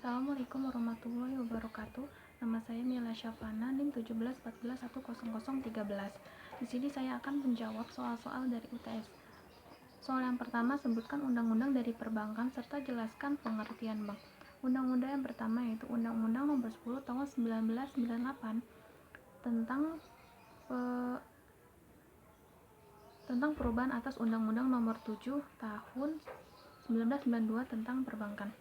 Assalamualaikum warahmatullahi wabarakatuh. Nama saya Mila Syafana, NIM 1714110013. Di sini saya akan menjawab soal-soal dari UTS. Soal yang pertama, sebutkan undang-undang dari perbankan serta jelaskan pengertian bank. Undang-undang yang pertama yaitu Undang-Undang Nomor 10 Tahun 1998 tentang perubahan atas Undang-Undang Nomor 7 Tahun 1992 tentang perbankan.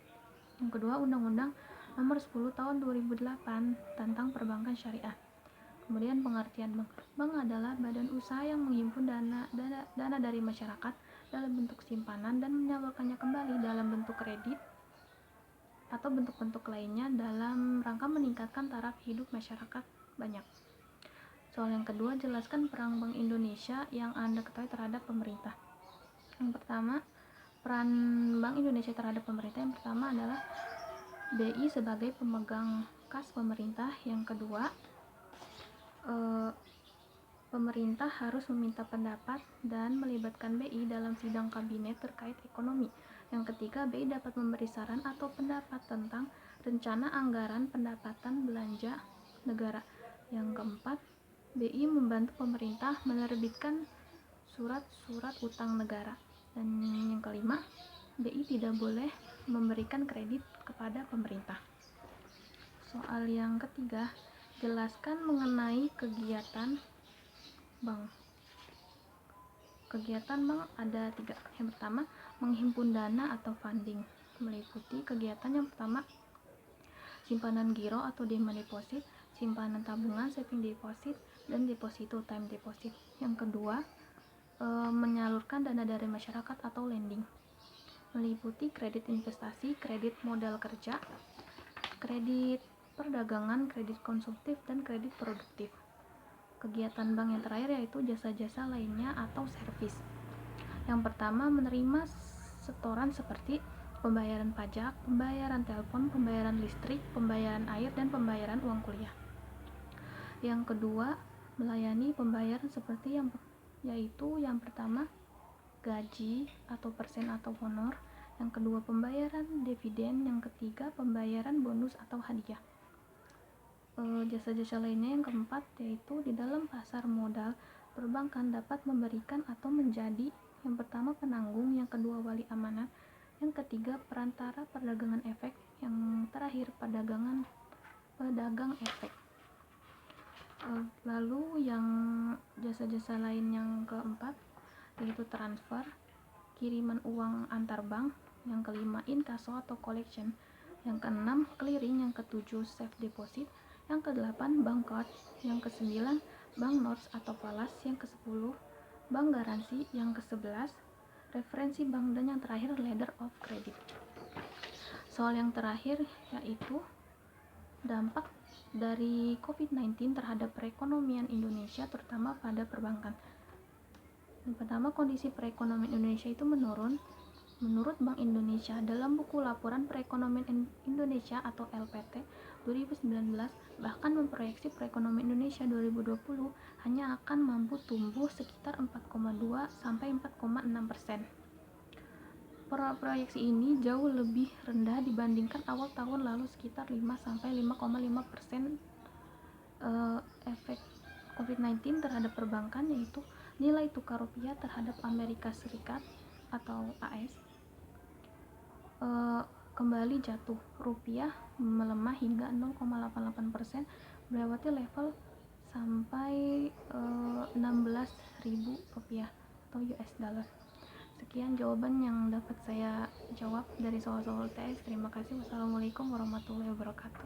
Yang kedua, Undang-Undang Nomor 10 Tahun 2008 tentang perbankan syariah. Kemudian pengertian bank. Bank adalah badan usaha yang menghimpun dana dari masyarakat dalam bentuk simpanan dan menyalurkannya kembali dalam bentuk kredit atau bentuk-bentuk lainnya dalam rangka meningkatkan taraf hidup masyarakat banyak. Soal yang kedua, jelaskan peran Bank Indonesia yang Anda ketahui terhadap pemerintah. Yang pertama, peran Bank Indonesia terhadap pemerintah yang pertama adalah BI sebagai pemegang kas pemerintah. Yang kedua, pemerintah harus meminta pendapat dan melibatkan BI dalam sidang kabinet terkait ekonomi. Yang ketiga, BI dapat memberi saran atau pendapat tentang rencana anggaran pendapatan belanja negara. Yang keempat, BI membantu pemerintah menerbitkan surat-surat utang negara. Dan yang kelima, BI tidak boleh memberikan kredit kepada pemerintah. Soal yang ketiga, jelaskan mengenai kegiatan bank. Kegiatan bank ada 3. Yang pertama, menghimpun dana atau funding, meliputi kegiatan yang pertama, simpanan giro atau demand deposit, simpanan tabungan saving deposit, dan deposito time deposit. Yang kedua, menyalurkan dana dari masyarakat atau lending, meliputi kredit investasi, kredit modal kerja, kredit perdagangan, kredit konsumtif, dan kredit produktif. Kegiatan bank yang terakhir yaitu jasa-jasa lainnya atau servis. Yang pertama, menerima setoran seperti pembayaran pajak, pembayaran telepon, pembayaran listrik, pembayaran air, dan pembayaran uang kuliah. Yang kedua, melayani pembayaran seperti yaitu yang pertama, gaji atau persen atau honor. Yang kedua, pembayaran dividen. Yang ketiga, pembayaran bonus atau hadiah. Jasa-jasa lainnya yang keempat yaitu di dalam pasar modal, perbankan dapat memberikan atau menjadi yang pertama penanggung, yang kedua wali amanat, yang ketiga perantara perdagangan efek, yang terakhir pedagang efek. Lalu yang jasa-jasa lain yang keempat yaitu transfer, kiriman uang antar bank, yang kelima inkaso atau collection, yang keenam clearing, yang ketujuh safe deposit, yang kedelapan bank card, yang kesembilan bank notes atau falas, yang kesepuluh bank garansi, yang kesebelas referensi bank, dan yang terakhir letter of credit. Soal yang terakhir yaitu dampak dari COVID-19 terhadap perekonomian Indonesia terutama pada perbankan. Yang pertama, kondisi perekonomian Indonesia itu menurun. Menurut Bank Indonesia, dalam buku Laporan Perekonomian Indonesia atau LPT 2019 bahkan memproyeksi perekonomian Indonesia 2020 hanya akan mampu tumbuh sekitar 4,2 sampai 4,6%. Proyeksi ini jauh lebih rendah dibandingkan awal tahun lalu sekitar 5 sampai 5,5%. Efek COVID-19 terhadap perbankan yaitu nilai tukar rupiah terhadap Amerika Serikat atau AS kembali jatuh. Rupiah melemah hingga 0,88%, melewati level sampai 16.000 rupiah atau US dollar. Sekian jawaban yang dapat saya jawab dari soal-soal UTS. Terima kasih. Wassalamualaikum warahmatullahi wabarakatuh.